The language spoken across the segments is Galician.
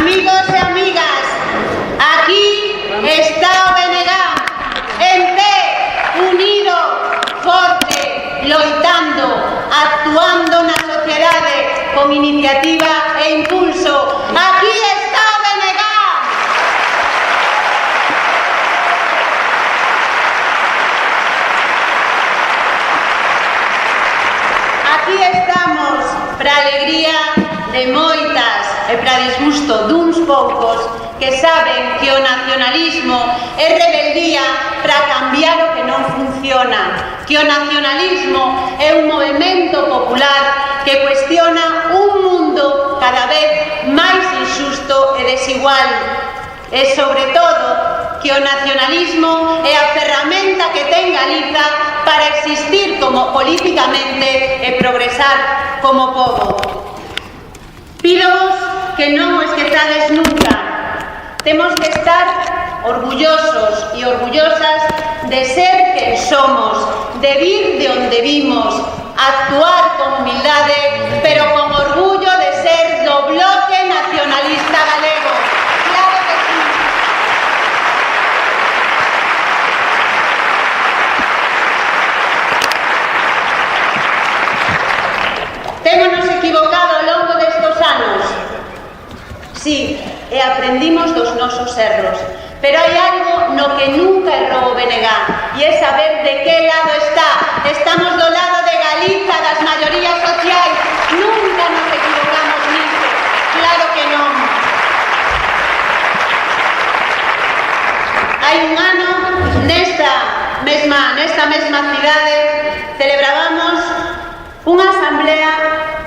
Amigos e amigas, aquí está o BNG, en pé, unido, forte, loitando, actuando na sociedade con iniciativa e impulso. Aquí está o BNG. Aquí estamos para alegría de moitas e para disgusto duns poucos que saben que o nacionalismo é rebeldía para cambiar o que non funciona, que o nacionalismo é un movemento popular que cuestiona un mundo cada vez máis injusto e desigual, e sobre todo que o nacionalismo é a ferramenta que ten Galiza para existir como políticamente e progresar como pobo. Pídovos que non o esquezades nunca. Temos que estar orgullosos e orgullosas de ser quen somos, de vir de onde vimos, actuar con humildade, pero con orgullo de ser do Bloque Nacionalista Galego. Claro que sí. Témonos equivocado ao longo destes anos. Sí, e aprendimos dos nosos erros. Pero hai algo no que nunca errou o BNG, e é saber de que lado está. Estamos do lado de Galiza, das maiorías sociais. Nunca nos equivocamos nisso. Claro que non. Hai un ano, nesta mesma cidade, celebrábamos unha asamblea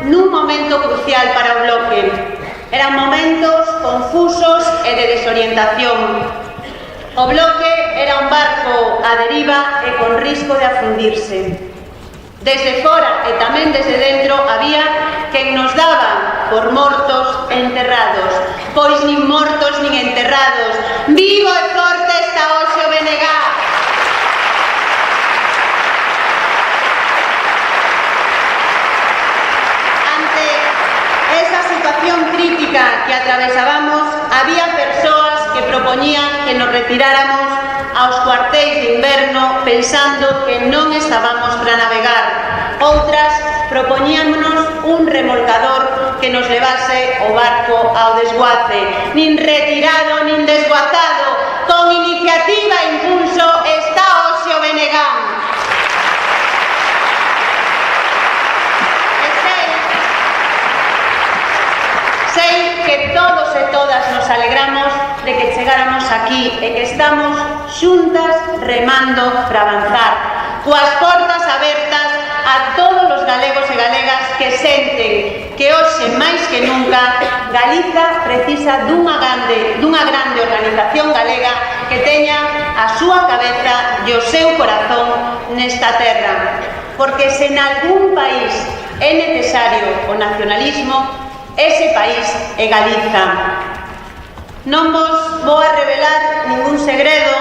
nun momento crucial para o Bloque. Eran momentos confusos e de desorientación. O Bloque era un barco a deriva e con risco de afundirse. Desde fora e tamén desde dentro había quen nos daba por mortos e enterrados. Pois nin mortos nin enterrados. Vivo e forte está hoxe o BNG. Crítica que atravesábamos, había persoas que propoñían que nos retiráramos aos cuartéis de inverno pensando que non estábamos para navegar. Outras propoñíamos un remolcador que nos levase o barco ao desguace. Nin retirado, nin desguazado, con iniciativa e impulso está hoxe o BNG. Sei que todos e todas nos alegramos de que chegáramos aquí e que estamos xuntas remando para avanzar, coas portas abertas a todos os galegos e galegas que senten que hoxe máis que nunca Galiza precisa dunha grande organización galega que teña a súa cabeza e o seu corazón nesta terra, porque se en algún país é necesario o nacionalismo, ese país é Galiza. Non vos vou a revelar ningún segredo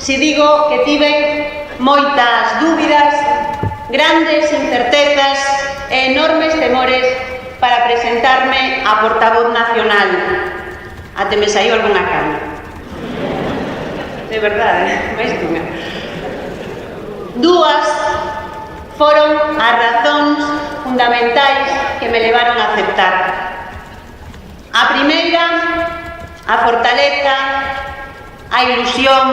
se digo que tiven moitas dúbidas, grandes incertezas e enormes temores para presentarme a portavoz nacional. Até me saiu algunha cana. De verdade, máis dunha. Dúas foron as razóns fundamentais que me levaron a aceptar. A primeira, a fortaleza, a ilusión,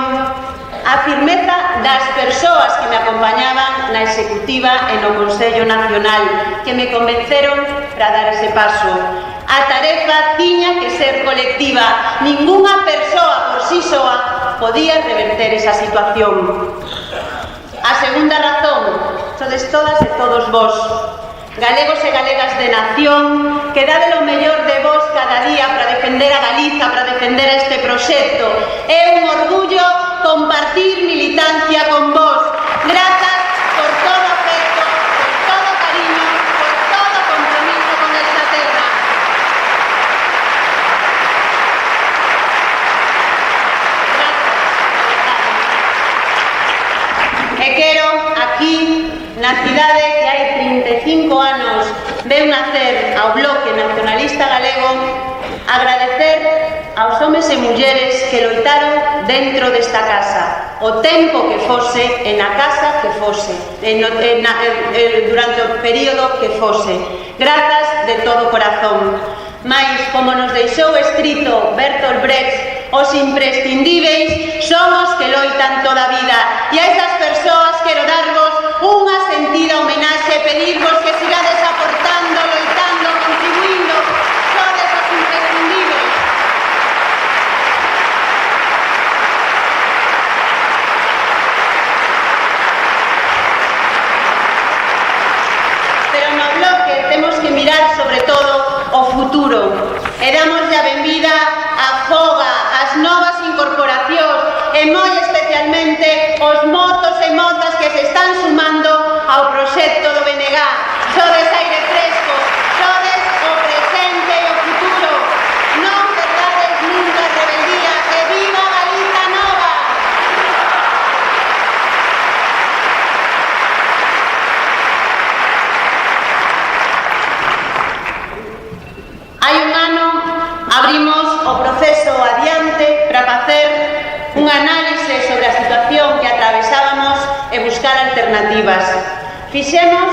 a firmeza das persoas que me acompañaban na executiva e no Consello Nacional, que me convenceron para dar ese paso. A tarefa tiña que ser colectiva. Ningunha persoa por si soa podía reverter esa situación. A segunda razón, sodes todas e todos vos, galegos e galegas de nación, que dade lo mellor de vos cada día para defender a Galiza, para defender este proxecto. É un orgullo compartir militancia con vos. Grazas por todo afecto, por todo cariño, por todo compromiso con esta terra. Grazas. E quero aquí, na cidade que hai 35 anos veu nacer ao Bloque Nacionalista Galego, agradecer aos homes e mulleres que loitaron dentro desta casa, o tempo que fose, e na casa que fose, durante o período que fose. Grazas de todo corazón. Mais, como nos deixou escrito Bertolt Brecht, os imprescindíveis son os que loitan toda a vida. E a esas persoas quero darvos unha sentida homenaxe e pedirvos que sigades aportando, loitando, contribuindo. Sodes os imprescindíveis. Pero no bloque temos que mirar sobre todo o futuro e damos a benvida a Foga, as novas incorporacións e moi especialmente os mozos e mozas que se están sumando ao proxecto do BNG. Sodes aire fresco, sodes o presente e o futuro. Non perdades nunca a rebeldía e viva Galiza Nova! Hai un ano abrimos o proceso adiante para facer un análise sobre a situación que atravesábamos e buscar alternativas. Fixemos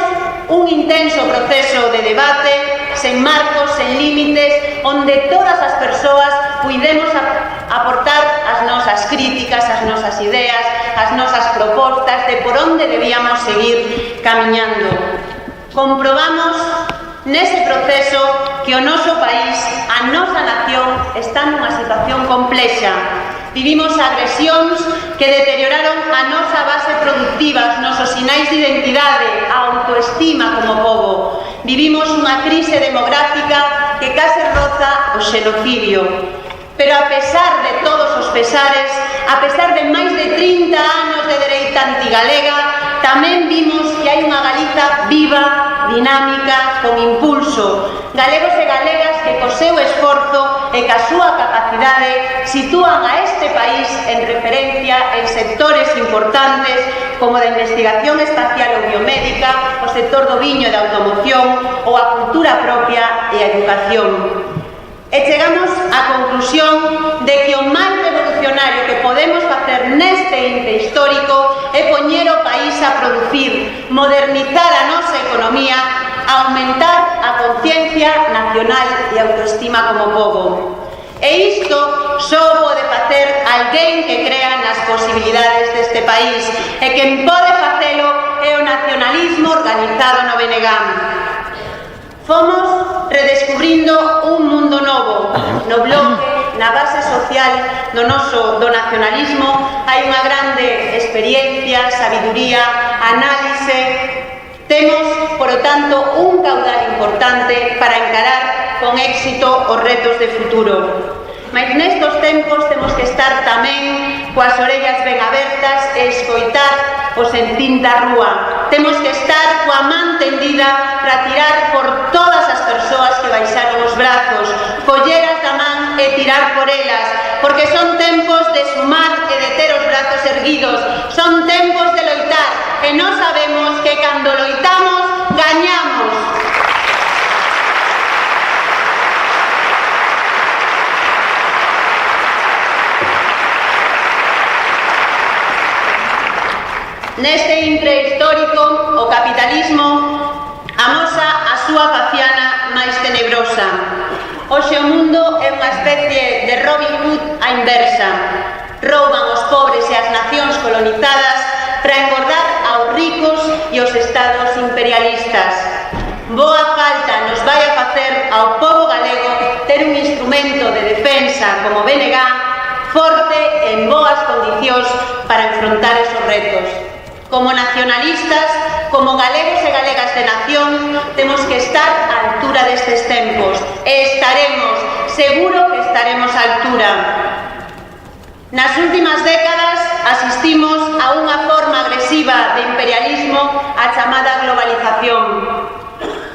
un intenso proceso de debate, sen marcos, sen límites, onde todas as persoas puidemos aportar as nosas críticas, as nosas ideas, as nosas propostas de por onde debíamos seguir camiñando. Comprobamos nese proceso que o noso país, a nosa nación, está nunha situación complexa. Vivimos agresións que deterioraron a nosa base productiva, os nosos sinais de identidade, a autoestima como pobo. Vivimos unha crise demográfica que case roza o xenocidio. Pero a pesar de todos os pesares, a pesar de máis de 30 anos de dereita antigalega, tamén vimos que hai unha Galiza viva, dinámica, con impulso. Galegos e galegas que co seu esforzo e ca súa capacidade sitúan a este país en referencia en sectores importantes como da investigación espacial ou biomédica, o sector do viño e da automoción ou a cultura propia e a educación. E chegamos á conclusión de que o máis revolucionario que podemos facer neste inte histórico é poñer o país a producir, modernizar a nosa economía, aumentar a conciencia nacional e autoestima como pobo. E isto só pode facer alguén que crea nas posibilidades deste país, e quen pode facelo é o nacionalismo organizado no BNG. Fomos redescubrindo un mundo novo. No bloque, na base social do nacionalismo, hai unha grande experiencia, sabiduría, análise. Temos, por lo tanto, un caudal importante para encarar con éxito os retos de futuro. Mas nestos tempos temos que estar tamén coas orellas ben abertas e escoitar o sentín da rúa. Temos que estar coa man tendida para tirar por todas as persoas que baixaron os brazos, colleras da man e tirar por elas, porque son tempos de sumar e de ter os brazos erguidos, son tempos de loitar, e nós sabemos que cando loitamos, gañamos. Neste intre histórico, o capitalismo amosa a súa faciana máis tenebrosa. Hoxe o mundo é unha especie de Robin Hood á inversa. Rouban os pobres e as nacións colonizadas para engordar aos ricos e aos estados imperialistas. Boa falta nos vai a facer ao pobo galego ter un instrumento de defensa como BNG forte e en boas condicións para enfrontar esos retos. Como nacionalistas, como galegos e galegas de nación, temos que estar á altura destes tempos e estaremos, seguro que estaremos á altura. Nas últimas décadas asistimos a unha forma agresiva de imperialismo, a chamada globalización.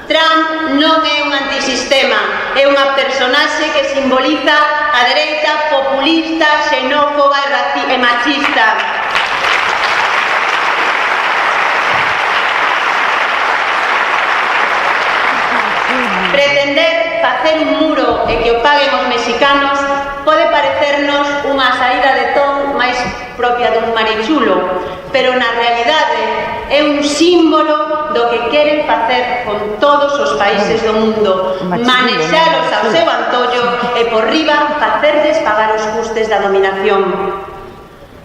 Trump non é un antisistema, é unha personaxe que simboliza a dereita populista, xenófoba e machista. Pretender facer un muro e que o paguen os mexicanos pode propia dun marichulo, pero na realidade é un símbolo do que queren facer con todos os países do mundo, manexalos ao seu antollo e por riba facerles pagar os custes da dominación.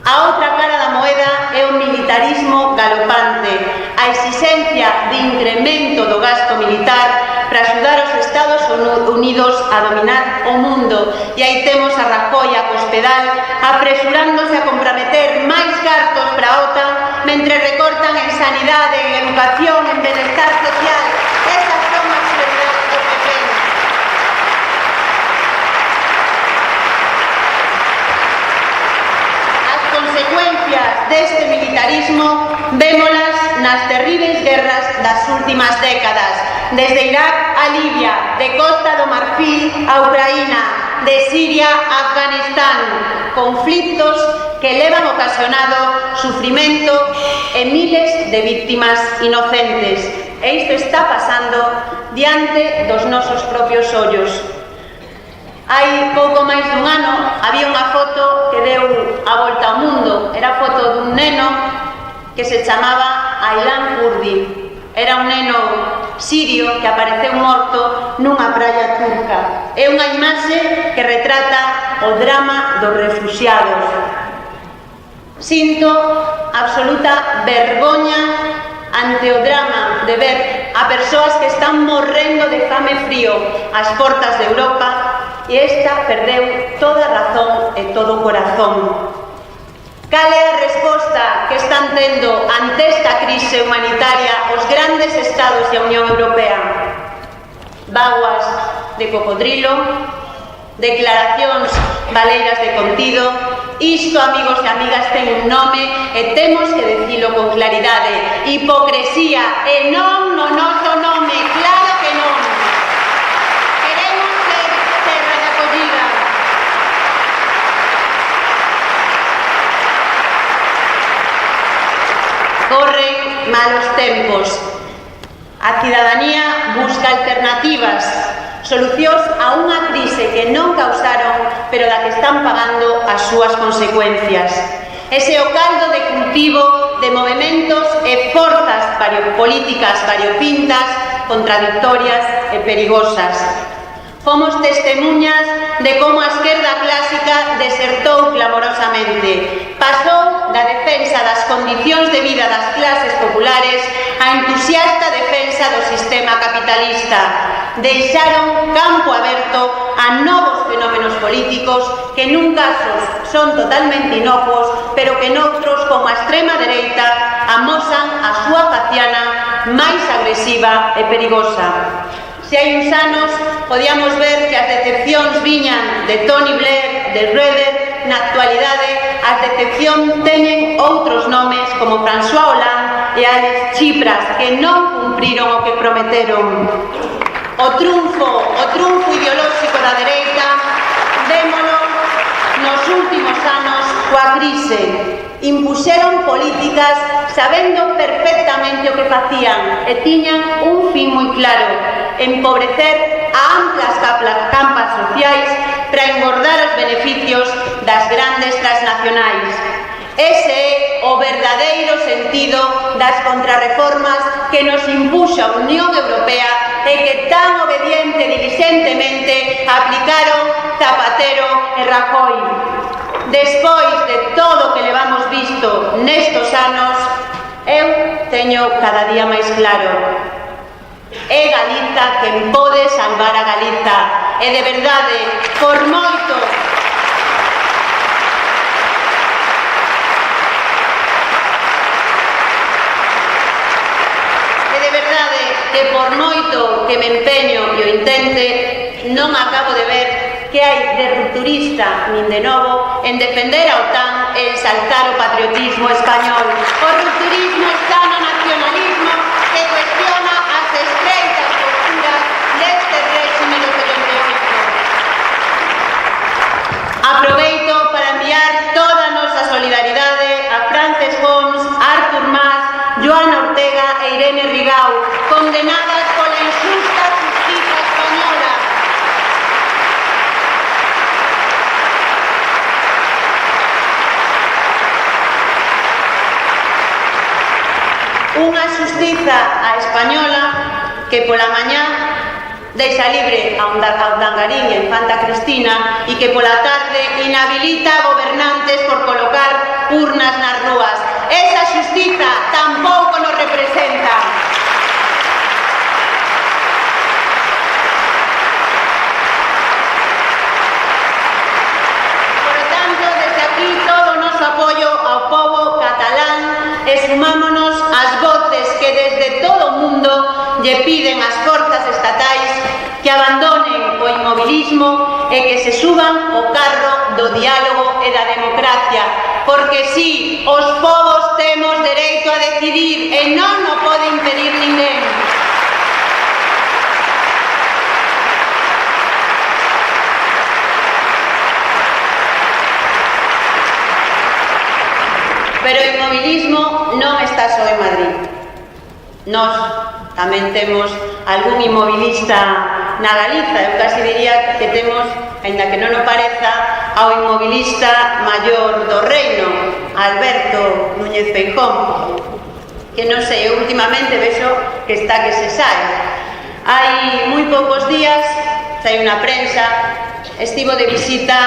A outra cara da moeda é o militarismo galopante, a exigencia de incremento do gasto militar para axudar os Estados Unidos a dominar o mundo. E aí temos a Rajoy a Cospedal apresurándose a comprometer máis cartos para a OTAN mentre recortan en sanidade, en educación, en benestar social. Esas son as prioridades do PP. As consecuencias deste militarismo vémolas nas terribles guerras das últimas décadas, desde Irak a Libia, de Costa do Marfil a Ucraína, de Siria a Afganistán, conflictos que levan ocasionado sufrimento e miles de víctimas inocentes. E isto está pasando diante dos nosos propios ollos. Hai pouco máis dun ano había unha foto que deu a volta ao mundo. Era a foto dun neno que se chamaba Aylan Kurdi. Era un neno sirio que apareceu morto nunha praia turca. É unha imaxe que retrata o drama dos refuxiados. Sinto absoluta vergoña ante o drama de ver a persoas que están morrendo de fame e frío ás portas de Europa e esta perdeu toda a razón e todo o corazón. Cal é a resposta que están tendo ante esta crise humanitaria os grandes estados e a Unión Europea? Vaguas de cocodrilo, declaracións baleiras de contido. Isto, amigos e amigas, ten un nome e temos que dicilo con claridade: hipocresía, e non no noso nome, claro que non. Queremos ser terra de acollida. Corren malos tempos. A cidadanía busca alternativas, solucións a unha crise que non causaron, pero da que están pagando as súas consecuencias. Ese é o caldo de cultivo de movementos e forzas políticas variopintas, contradictorias e perigosas. Fomos testemunhas de como a esquerda clásica desertou clamorosamente. Pasou da defensa das condicións de vida das clases populares á entusiasta defensa do sistema capitalista. Deixaron campo aberto a novos fenómenos políticos que nun casos son totalmente inocuos, pero que noutros, como a extrema dereita, amosan a súa faciana máis agresiva e perigosa. Se hai uns anos podíamos ver que as decepcións viñan de Tony Blair, de Schröder, na actualidade as decepcións teñen outros nomes como François Hollande e Alex Tsipras, que non cumpriron o que prometeron. O triunfo ideolóxico da dereita vémolo nos últimos anos coa crise. Impuxeron políticas sabendo perfectamente o que facían e tiñan un fin moi claro: empobrecer a amplas campas sociais para engordar os beneficios das grandes transnacionais. Ese é o verdadeiro sentido das contrarreformas que nos impuxa a Unión Europea e que tan obediente e diligentemente aplicaron Zapatero e Rajoy. Despois de todo o que levamos visto nestos anos, eu teño cada día máis claro: é Galiza quen pode salvar a Galiza. E de verdade, por moito que me empeño e o intente, non acabo de ver que hai de rupturista nin de novo en defender a OTAN e exaltar o patriotismo español. O rupturismo está no nacionalismo que cuestiona as estreitas posturas deste réxime do 78. Aproveito para enviar toda a nosa solidaridade a Frances Homs, Artur Mas, Joana Ortega e Irene Rigau, condenadas pola injusta justiza española. Unha xustiza a española que pola mañá deixa libre a Urdangarín e a Infanta Cristina e que pola tarde inhabilita a gobernantes por colocar urnas nas rúas. Esa xustiza tampouco nos representa. Por lo tanto, desde aquí todo o noso apoio ao pobo catalán e sumámonos ás voces que desde todo o mundo lle piden ás forzas estatais que abandonen o inmobilismo e que se suban ao carro do diálogo e da democracia, porque si, os povos temos dereito a decidir e non o pode impedir ninguén. Pero o inmobilismo non está só en Madrid. Nós tamén temos algún inmobilista na Galiza. Eu casi diría que temos, aínda que non o pareza, ao inmobilista maior do reino, Alberto Núñez Feijóo, que non sei, eu últimamente vexo que está que se sae. Hai moi poucos días, hai unha prensa, estivo de visita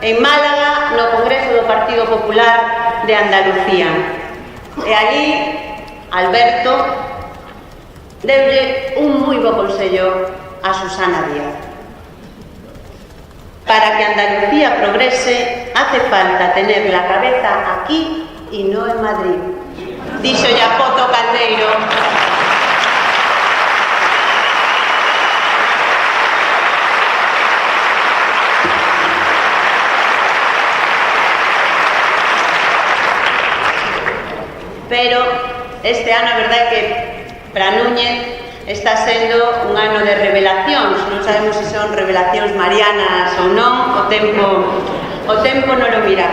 en Málaga no Congreso do Partido Popular de Andalucía. E ali Alberto deulle un moi bo consello a Susana Díaz. Para que Andalucía progrese, hace falta tener la cabeza aquí y no en Madrid. Dixo ya Poto Caldeiro. Pero este ano, a verdade é que para Núñez está sendo un ano de revelacións. Non sabemos se son revelacións marianas ou non, o tempo non lo mira.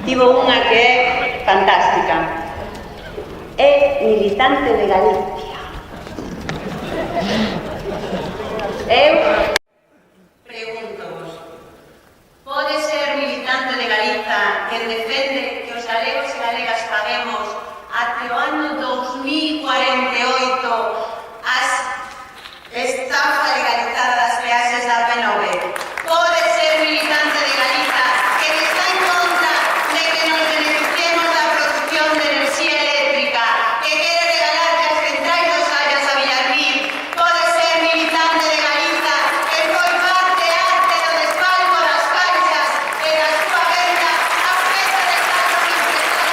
Tivo unha que é fantástica. É militante de Galicia. Eu pregunto-vos, pode ser militante de Galiza quen defende que os galegos e galegas paguemos até o ano 2048 as estafa legalizada das peaxes da P9? Pode ser militante de Galiza que está en contra de que nos beneficiemos da produción de enerxía eléctrica, que quere regalar as centrais dos Sallas a Villarmín? Pode ser militante de Galiza que foi parte do desfalco das caixas e da súa venda a prezo de carros empresarios?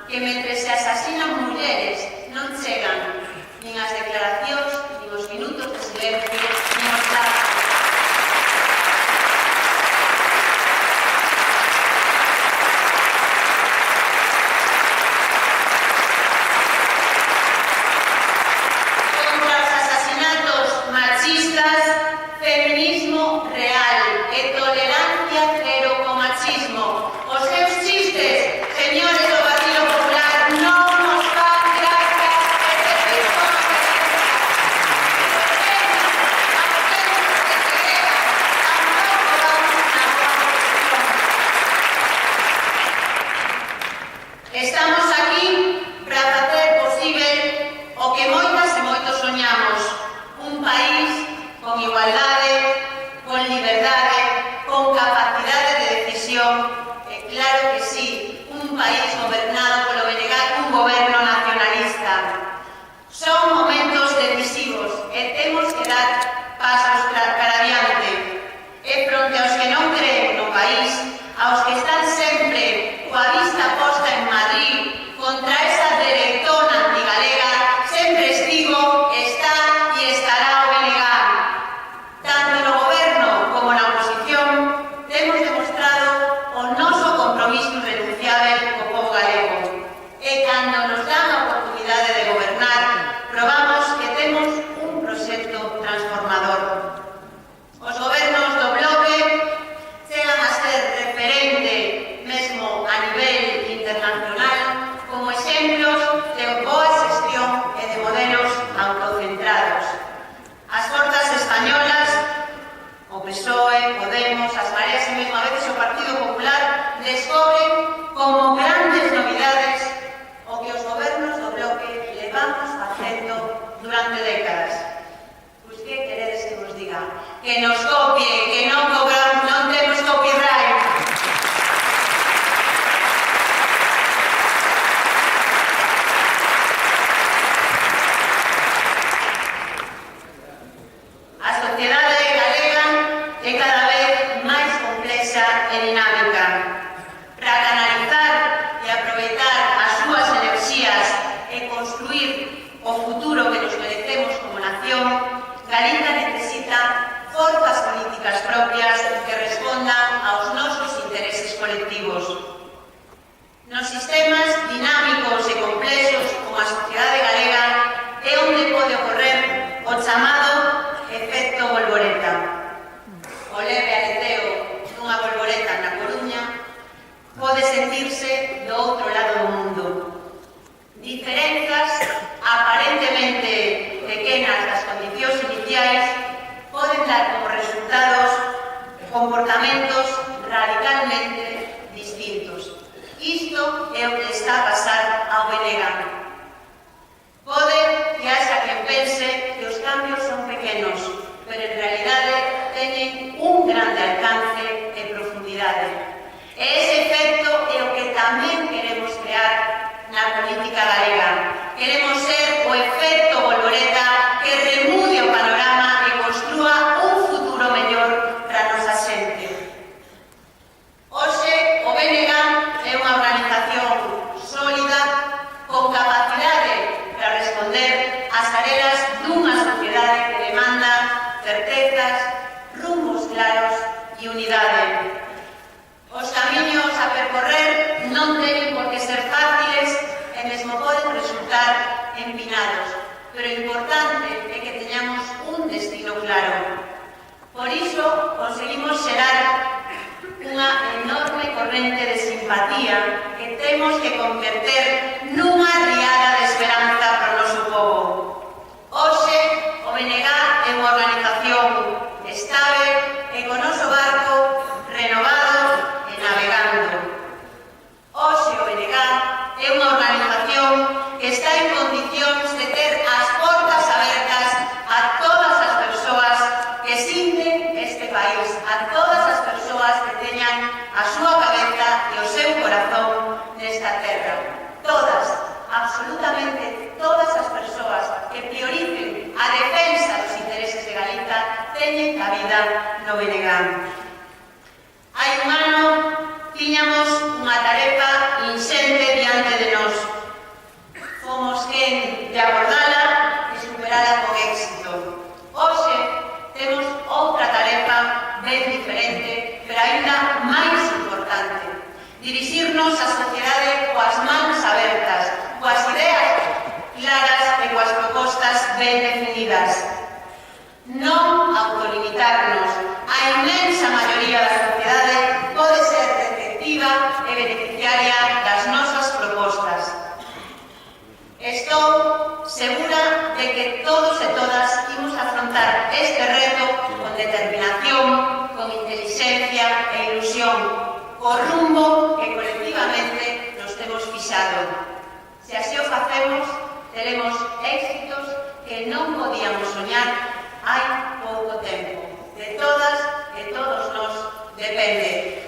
que Que nos copie, que non temos copyright. A sociedade galega é cada vez máis complexa e dinámica. Para canalizar e aproveitar as súas enerxías e construir o futuro que nos merecemos como nación, Galicia necesita forzas políticas propias que respondan aos nosos intereses colectivos. Nos sistemas dinámicos e complexos como a sociedade galega é onde pode ocorrer o chamado efecto bolboreta. O leve aleteo dunha bolboreta na Coruña pode sentirse do outro lado do mundo. Diferenzas aparentemente pequenas das condicións iniciais poden dar como resultados comportamentos radicalmente distintos. Isto é o que está a pasar ao BNG. Pode que haxa quen pense que os cambios son pequenos, pero en realidade teñen un grande alcance e profundidade. E ese efecto é o que tamén queremos crear na política galega. Queremos ser o efecto bolboreta que remude o panorama e construa un futuro mellor para a nosa xente. Hoxe, o BNG é unha organización sólida con capacidade para responder ás tareas dunha sociedade que demanda certezas, rumos claros e unidade. Os camiños a percorrer non teñen por que ser fáciles e mesmo poden resultar empinados, pero o importante é que teñamos un destino claro. Por iso, conseguimos xerar unha enorme corrente de simpatía que temos que converter nunha riada de esperanza para o noso povo. Hoxe, o BNG é unha organización estável e con noso barco renovado e navegando. Hoxe, o BNG é unha organización que está en condicións de ter as portas abertas a todas as persoas que sinten este país, a todas as persoas que teñan a súa cabeza e o seu corazón nesta terra. Todas, absolutamente todas as persoas que prioricen a defensa dos intereses de Galicia teñen cabida no BNG. Hai un ano tiñamos unha tarefa inxente diante de nós. Fomos quen de abordala e superala con éxito. Hoxe temos outra tarefa ben diferente, pero aínda máis importante. Dirixirnos á sociedade coas mans abertas, coas ideas claras e coas propostas ben definidas. Non autolimitarnos. A inmensa maioría da sociedade pode ser receptiva e beneficiaria das nosas propostas. Estou segura de que todos e todas imos afrontar este reto con determinación, con inteligencia e ilusión, co rumbo que colectivamente nos temos fixado. Se así o facemos, teremos éxitos que non podíamos soñar hai pouco tempo. De todas e todos nós depende.